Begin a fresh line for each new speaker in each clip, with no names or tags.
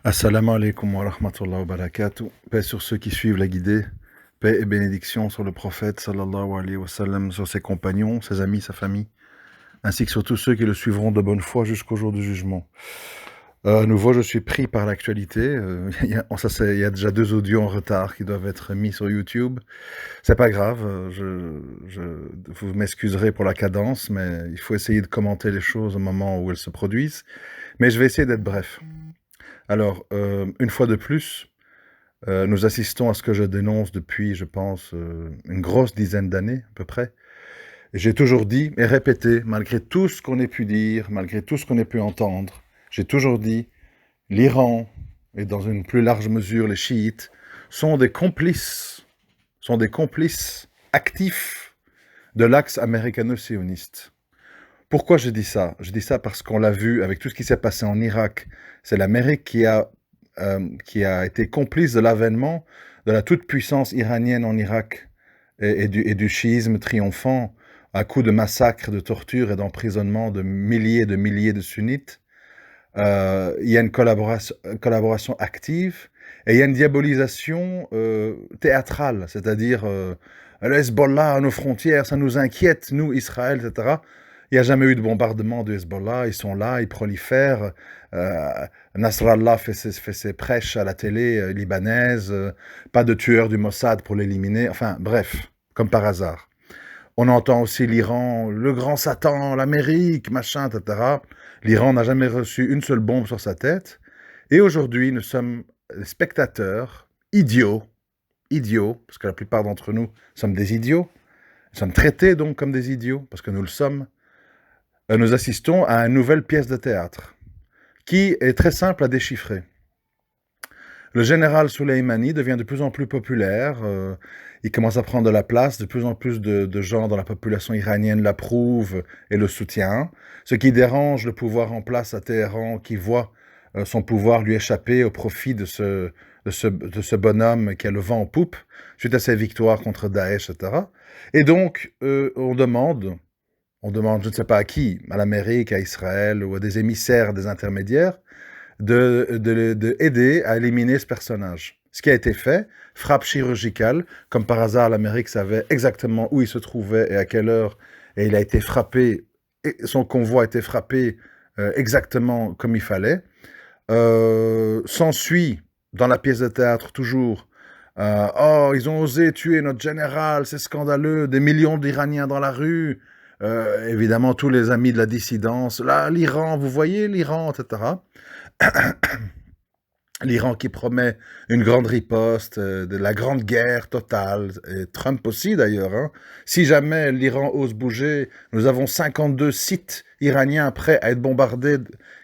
Assalamu alaikum wa rahmatullahi wa barakatuh. Paix sur ceux qui suivent la guidée. Paix et bénédiction sur le prophète sallallahu alayhi wa sallam, sur ses compagnons, ses amis, sa famille, ainsi que sur tous ceux qui le suivront de bonne foi jusqu'au jour du jugement. À nouveau, je suis pris par l'actualité. Il y a déjà 2 audios en retard qui doivent être mis sur YouTube. C'est pas grave, vous m'excuserez pour la cadence, mais il faut essayer de commenter les choses au moment où elles se produisent. Mais je vais essayer d'être bref. Alors, une fois de plus, nous assistons à ce que je dénonce depuis, je pense, une grosse dizaine d'années, à peu près. Et j'ai toujours dit et répété, malgré tout ce qu'on ait pu dire, malgré tout ce qu'on ait pu entendre, j'ai toujours dit, l'Iran, et dans une plus large mesure les chiites, sont des complices actifs de l'axe américano-sioniste. Pourquoi je dis ça? Je dis ça parce qu'on l'a vu avec tout ce qui s'est passé en Irak. C'est l'Amérique qui a été complice de l'avènement de la toute-puissance iranienne en Irak et du chiisme triomphant à coups de massacres, de tortures et d'emprisonnement de milliers de sunnites. Il y a une collaboration active et il y a une diabolisation théâtrale, c'est-à-dire le Hezbollah à nos frontières, ça nous inquiète, nous, Israël, etc. Il n'y a jamais eu de bombardement du Hezbollah, ils sont là, ils prolifèrent. Nasrallah fait ses prêches à la télé libanaise, pas de tueurs du Mossad pour l'éliminer, enfin bref, comme par hasard. On entend aussi l'Iran, le grand Satan, l'Amérique, machin, etc. L'Iran n'a jamais reçu une seule bombe sur sa tête. Et aujourd'hui, nous sommes spectateurs, idiots, parce que la plupart d'entre nous sommes des idiots. Nous sommes traités donc comme des idiots, parce que nous le sommes. Nous assistons à une nouvelle pièce de théâtre, qui est très simple à déchiffrer. Le général Soleimani devient de plus en plus populaire, il commence à prendre de la place, de plus en plus de gens dans la population iranienne l'approuvent et le soutiennent, ce qui dérange le pouvoir en place à Téhéran, qui voit son pouvoir lui échapper au profit de ce bonhomme qui a le vent en poupe, suite à ses victoires contre Daesh, etc. Et donc, on demande, je ne sais pas à qui, à l'Amérique, à Israël, ou à des émissaires, des intermédiaires, de aider à éliminer ce personnage. Ce qui a été fait, frappe chirurgicale, comme par hasard l'Amérique savait exactement où il se trouvait et à quelle heure, et il a été frappé, et son convoi a été frappé exactement comme il fallait. S'ensuit, dans la pièce de théâtre toujours, oh, ils ont osé tuer notre général, c'est scandaleux, des millions d'Iraniens dans la rue, évidemment tous les amis de la dissidence, là, l'Iran, vous voyez l'Iran, etc. L'Iran qui promet une grande riposte, de la grande guerre totale, et Trump aussi d'ailleurs. Hein. Si jamais l'Iran ose bouger, nous avons 52 sites iraniens prêts à être bombardés,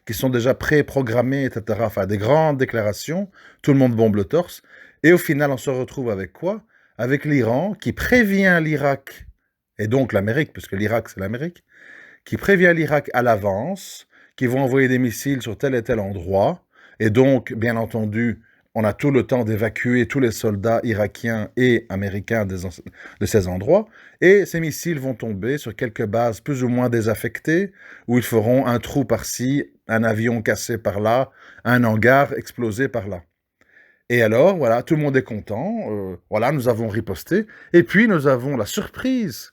qui sont déjà pré-programmés, etc. Enfin, des grandes déclarations, tout le monde bombe le torse. Et au final, on se retrouve avec quoi? Avec l'Iran qui prévient l'Irak, et donc l'Amérique, puisque l'Irak c'est l'Amérique, qui prévient l'Irak à l'avance, qui vont envoyer des missiles sur tel et tel endroit, et donc, bien entendu, on a tout le temps d'évacuer tous les soldats irakiens et américains de ces endroits, et ces missiles vont tomber sur quelques bases plus ou moins désaffectées, où ils feront un trou par-ci, un avion cassé par là, un hangar explosé par là. Et alors, voilà, tout le monde est content, voilà, nous avons riposté, et puis nous avons la surprise,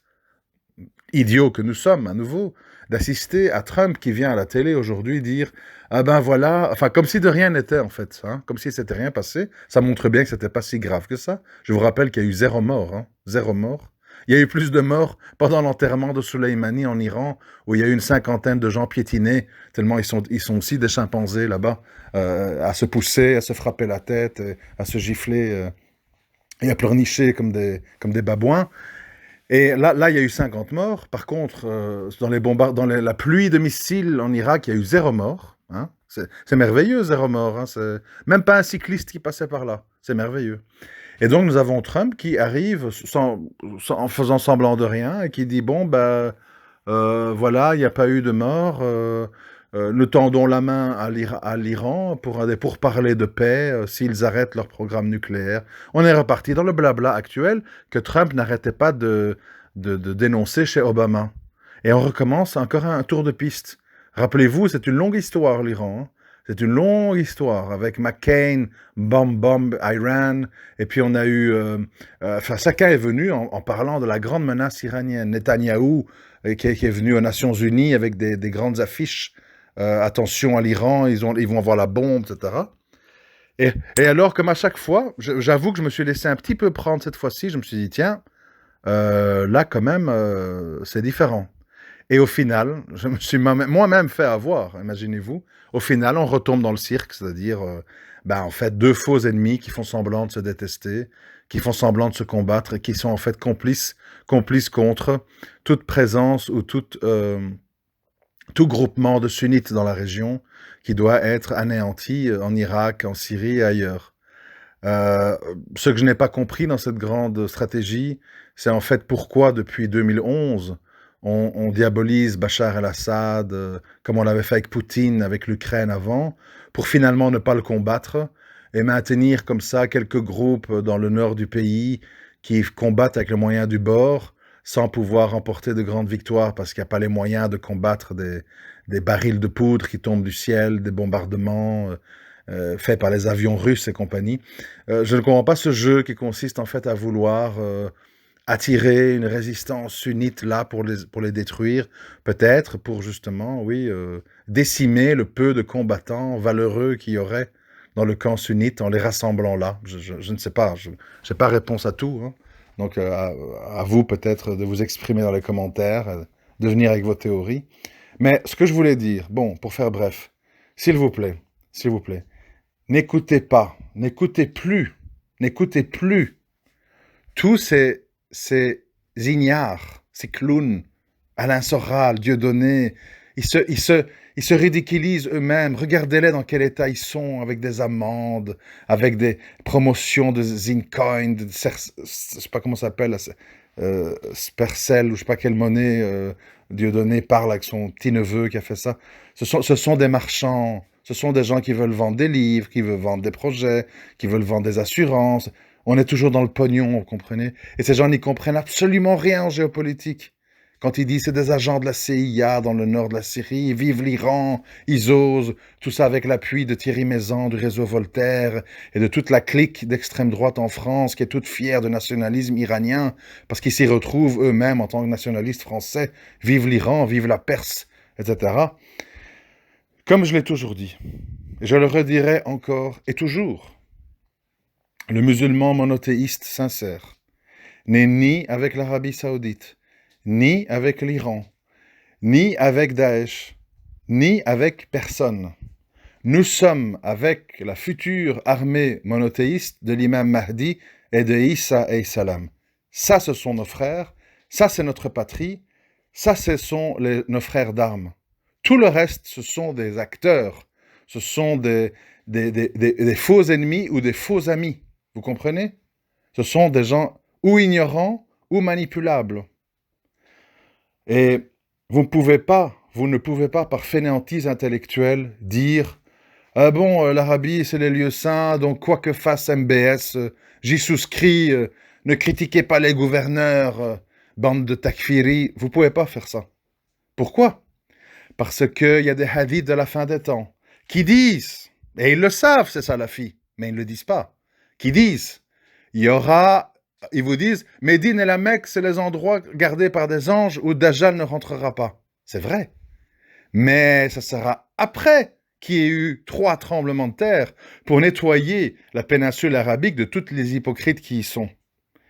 idiots que nous sommes, à nouveau, d'assister à Trump qui vient à la télé aujourd'hui dire « Ah ben voilà », enfin comme si de rien n'était en fait, hein, comme si c'était rien passé. Ça montre bien que c'était pas si grave que ça. Je vous rappelle qu'il y a eu 0 mort, hein, 0 mort. Il y a eu plus de morts pendant l'enterrement de Soleimani en Iran, où il y a eu une 50aine de gens piétinés, tellement ils sont aussi des chimpanzés là-bas, à se pousser, à se frapper la tête, à se gifler et à pleurnicher comme des babouins. Et là, il y a eu 50 morts. Par contre, dans la pluie de missiles en Irak, il y a eu 0 mort. Hein. C'est merveilleux, 0 mort. Hein. Même pas un cycliste qui passait par là. C'est merveilleux. Et donc, nous avons Trump qui arrive en faisant semblant de rien et qui dit, bon, ben, voilà, il n'y a pas eu de mort. Nous tendons la main à l'Iran pour parler de paix s'ils arrêtent leur programme nucléaire. On est reparti dans le blabla actuel que Trump n'arrêtait pas de dénoncer chez Obama. Et on recommence encore un tour de piste. Rappelez-vous, c'est une longue histoire, l'Iran. Hein. C'est une longue histoire avec McCain, Bomb, Iran, et puis on a eu... enfin, chacun est venu en parlant de la grande menace iranienne. Netanyahou, qui est venu aux Nations Unies avec des grandes affiches. Attention à l'Iran, ils vont avoir la bombe, etc. Et alors, comme à chaque fois, j'avoue que je me suis laissé un petit peu prendre cette fois-ci. Je me suis dit, tiens, là, quand même, c'est différent. Et au final, je me suis moi-même fait avoir, imaginez-vous. Au final, on retombe dans le cirque, c'est-à-dire, en fait, deux faux ennemis qui font semblant de se détester, qui font semblant de se combattre et qui sont en fait complices contre toute présence ou tout groupement de sunnites dans la région qui doit être anéanti en Irak, en Syrie et ailleurs. Ce que je n'ai pas compris dans cette grande stratégie, c'est en fait pourquoi depuis 2011, on diabolise Bachar el-Assad, comme on l'avait fait avec Poutine, avec l'Ukraine avant, pour finalement ne pas le combattre et maintenir comme ça quelques groupes dans le nord du pays qui combattent avec les moyens du bord, sans pouvoir remporter de grandes victoires parce qu'il n'y a pas les moyens de combattre des barils de poudre qui tombent du ciel, des bombardements faits par les avions russes et compagnie. Je ne comprends pas ce jeu qui consiste en fait à vouloir attirer une résistance sunnite là pour les détruire, peut-être pour justement, oui, décimer le peu de combattants valeureux qu'il y aurait dans le camp sunnite en les rassemblant là. Je ne sais pas, je n'ai pas réponse à tout, hein. Donc, à vous peut-être de vous exprimer dans les commentaires, de venir avec vos théories. Mais ce que je voulais dire, bon, pour faire bref, s'il vous plaît, n'écoutez pas, n'écoutez plus tous ces ignares, ces clowns, Alain Soral, Dieudonné, ils se ridiculisent eux-mêmes. Regardez-les dans quel état ils sont, avec des amendes, avec des promotions de Zincoin, je sais pas comment ça s'appelle, Spercel, ou je sais pas quelle monnaie Dieudonné parle avec son petit-neveu qui a fait ça. Ce sont des marchands, ce sont des gens qui veulent vendre des livres, qui veulent vendre des projets, qui veulent vendre des assurances. On est toujours dans le pognon, vous comprenez? Et ces gens n'y comprennent absolument rien en géopolitique. Quand ils disent c'est des agents de la CIA dans le nord de la Syrie, vive l'Iran, ils osent, tout ça avec l'appui de Thierry Meyssan, du réseau Voltaire, et de toute la clique d'extrême droite en France, qui est toute fière de nationalisme iranien, parce qu'ils s'y retrouvent eux-mêmes en tant que nationalistes français, vive l'Iran, vive la Perse, etc. Comme je l'ai toujours dit, et je le redirai encore et toujours, le musulman monothéiste sincère n'est ni avec l'Arabie saoudite, ni avec l'Iran, ni avec Daesh, ni avec personne. Nous sommes avec la future armée monothéiste de l'imam Mahdi et de Isa et Salam. Ça, ce sont nos frères, ça, c'est notre patrie, ça, ce sont nos frères d'armes. Tout le reste, ce sont des acteurs, ce sont des faux ennemis ou des faux amis. Vous comprenez? Ce sont des gens ou ignorants ou manipulables. Et vous ne pouvez pas, par fainéantise intellectuelle, dire « Ah bon, l'Arabie, c'est les lieux saints, donc quoi que fasse MBS, j'y souscris, ne critiquez pas les gouverneurs, bande de takfiri. » Vous ne pouvez pas faire ça. Pourquoi? Parce qu'il y a des hadiths de la fin des temps qui disent, et ils le savent, ces salafis, mais ils ne le disent pas, qui disent, il y aura, ils vous disent, Médine et la Mecque, c'est les endroits gardés par des anges où Dajjal ne rentrera pas. C'est vrai. Mais ça sera après qu'il y ait eu 3 tremblements de terre pour nettoyer la péninsule arabique de toutes les hypocrites qui y sont.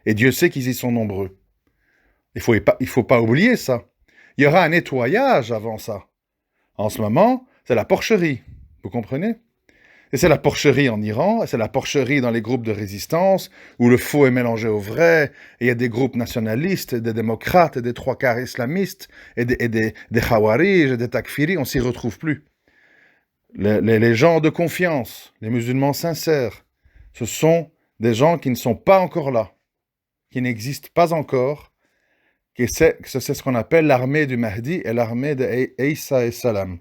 Et Dieu sait qu'ils y sont nombreux. Il faut pas oublier ça. Il y aura un nettoyage avant ça. En ce moment, c'est la porcherie. Vous comprenez? Et c'est la porcherie en Iran, et c'est la porcherie dans les groupes de résistance, où le faux est mélangé au vrai, et il y a des groupes nationalistes, des démocrates, et des 3/4 islamistes, et des khawarij, et des takfiris, on s'y retrouve plus. Les gens de confiance, les musulmans sincères, ce sont des gens qui ne sont pas encore là, qui n'existent pas encore, c'est ce qu'on appelle l'armée du Mahdi et l'armée d'Isa et Salam.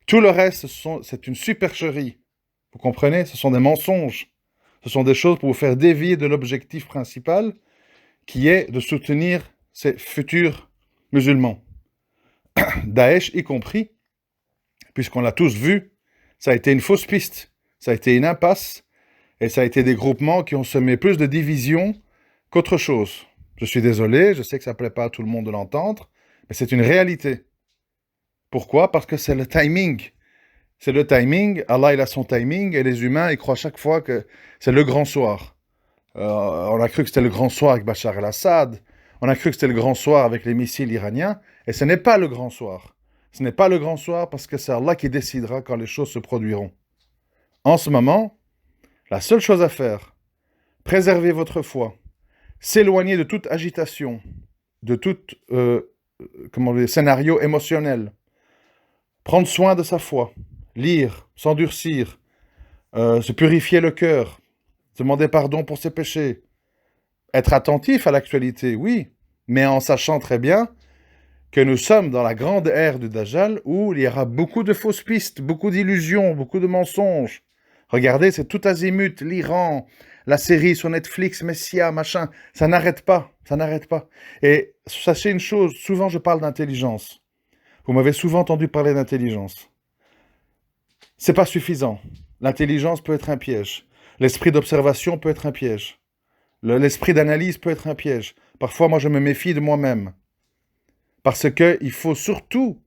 Tout le reste, c'est une supercherie. Vous comprenez? Ce sont des mensonges. Ce sont des choses pour vous faire dévier de l'objectif principal, qui est de soutenir ces futurs musulmans. Daesh y compris, puisqu'on l'a tous vu, Ça a été une fausse piste, ça a été une impasse, et ça a été des groupements qui ont semé plus de divisions qu'autre chose. Je suis désolé, je sais que ça ne plaît pas à tout le monde de l'entendre, mais c'est une réalité. Pourquoi? Parce que c'est le timing. C'est le timing, Allah il a son timing, et les humains ils croient chaque fois que c'est le grand soir. On a cru que c'était le grand soir avec Bachar el-Assad, on a cru que c'était le grand soir avec les missiles iraniens, et ce n'est pas le grand soir. Ce n'est pas le grand soir parce que c'est Allah qui décidera quand les choses se produiront. En ce moment, la seule chose à faire, préserver votre foi, s'éloigner de toute agitation, de tout scénario émotionnel, prendre soin de sa foi, lire, s'endurcir, se purifier le cœur, demander pardon pour ses péchés, être attentif à l'actualité, oui, mais en sachant très bien que nous sommes dans la grande ère du Dajjal où il y aura beaucoup de fausses pistes, beaucoup d'illusions, beaucoup de mensonges. Regardez, c'est tout azimut, l'Iran, la série sur Netflix, Messia, machin, ça n'arrête pas, ça n'arrête pas. Et sachez une chose, souvent je parle d'intelligence. Vous m'avez souvent entendu parler d'intelligence. C'est pas suffisant. L'intelligence peut être un piège. L'esprit d'observation peut être un piège. L'esprit d'analyse peut être un piège. Parfois, moi, je me méfie de moi-même. Parce qu'il faut surtout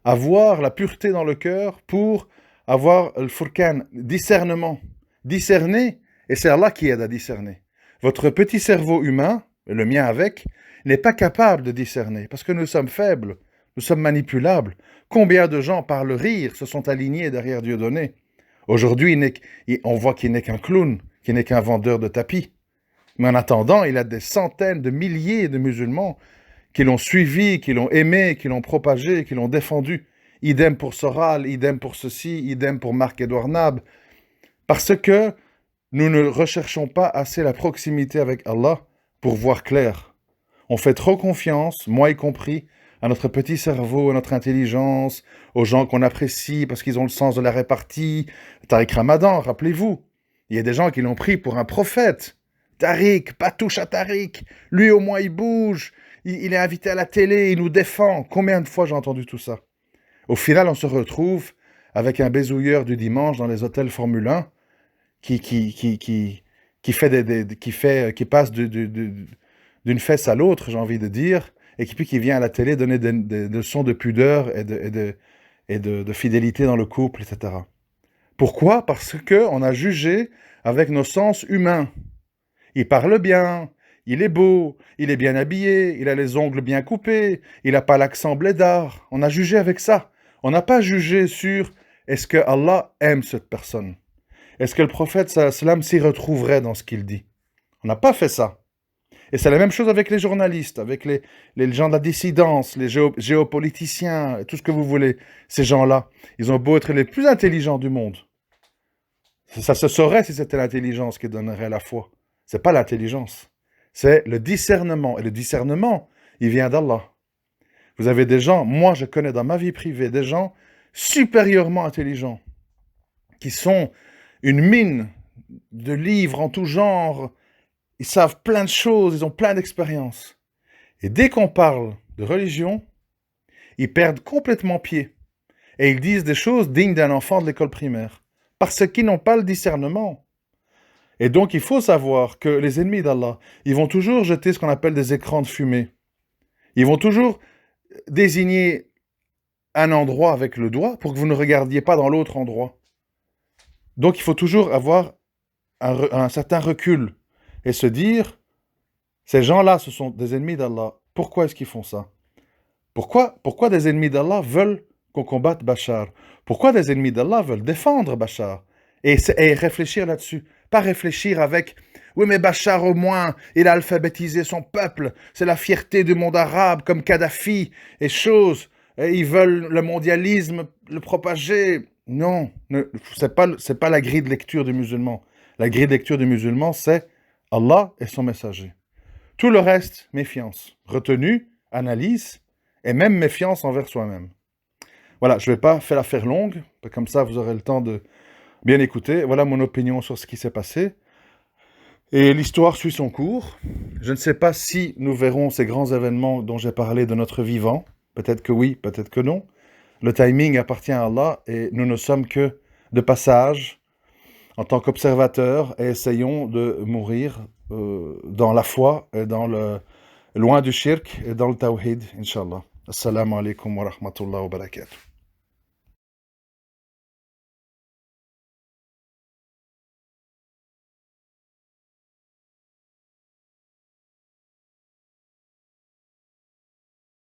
avoir la pureté dans le cœur pour avoir le furqan, discernement. Discerner, et c'est Allah qui aide à discerner. Votre petit cerveau humain, et le mien avec, n'est pas capable de discerner, parce que nous sommes faibles, nous sommes manipulables. Combien de gens, par le rire, se sont alignés derrière Dieudonné? Aujourd'hui, on voit qu'il n'est qu'un clown, qu'il n'est qu'un vendeur de tapis. Mais en attendant, il a des centaines de milliers de musulmans qui l'ont suivi, qui l'ont aimé, qui l'ont propagé, qui l'ont défendu. Idem pour Soral, idem pour ceci, idem pour Marc-Édouard Nab. Parce que nous ne recherchons pas assez la proximité avec Allah pour voir clair. On fait trop confiance, moi y compris, à notre petit cerveau, à notre intelligence, aux gens qu'on apprécie parce qu'ils ont le sens de la répartie. Tariq Ramadan, rappelez-vous, il y a des gens qui l'ont pris pour un prophète. Tariq, pas touche à Tariq, lui au moins il bouge, il est invité à la télé, il nous défend. Combien de fois j'ai entendu tout ça? Au final, on se retrouve avec un bézouilleur du dimanche dans les hôtels Formule 1 qui passe d'une fesse à l'autre, j'ai envie de dire, et puis qui vient à la télé donner des leçons de pudeur et de fidélité dans le couple, etc. Pourquoi? Parce qu'on a jugé avec nos sens humains. Il parle bien, il est beau, il est bien habillé, il a les ongles bien coupés, il n'a pas l'accent blédard. On a jugé avec ça. On n'a pas jugé sur est-ce que Allah aime cette personne? Est-ce que le prophète sallam s'y retrouverait dans ce qu'il dit? On n'a pas fait ça. Et c'est la même chose avec les journalistes, avec les gens de la dissidence, les géopoliticiens, tout ce que vous voulez. Ces gens-là, ils ont beau être les plus intelligents du monde. Ça se saurait si c'était l'intelligence qui donnerait la foi. C'est pas l'intelligence. C'est le discernement. Et le discernement, il vient d'Allah. Vous avez des gens, moi je connais dans ma vie privée, des gens supérieurement intelligents, qui sont une mine de livres en tout genre, ils savent plein de choses, ils ont plein d'expériences. Et dès qu'on parle de religion, ils perdent complètement pied. Et ils disent des choses dignes d'un enfant de l'école primaire. Parce qu'ils n'ont pas le discernement. Et donc il faut savoir que les ennemis d'Allah, ils vont toujours jeter ce qu'on appelle des écrans de fumée. Ils vont toujours désigner un endroit avec le doigt pour que vous ne regardiez pas dans l'autre endroit. Donc il faut toujours avoir un certain recul et se dire, ces gens-là, ce sont des ennemis d'Allah. Pourquoi est-ce qu'ils font ça? Pourquoi des ennemis d'Allah veulent qu'on combatte Bachar? Pourquoi des ennemis d'Allah veulent défendre Bachar? Et réfléchir là-dessus. Pas réfléchir avec « Oui, mais Bachar, au moins, il a alphabétisé son peuple. C'est la fierté du monde arabe, comme Kadhafi et choses. Et ils veulent le mondialisme, le propager. » Non, c'est pas la grille de lecture du musulman. La grille de lecture du musulman, c'est Allah et son messager. Tout le reste, méfiance. Retenue, analyse, et même méfiance envers soi-même. Voilà, je ne vais pas faire l'affaire longue, comme ça vous aurez le temps de bien écouter. Voilà mon opinion sur ce qui s'est passé. Et l'histoire suit son cours. Je ne sais pas si nous verrons ces grands événements dont j'ai parlé de notre vivant. Peut-être que oui, peut-être que non. Le timing appartient à Allah et nous ne sommes que de passage en tant qu'observateurs et essayons de mourir dans la foi et loin du shirk et dans le tawhid, Inch'Allah. Assalamu alaikum wa rahmatullahi wa barakatuh.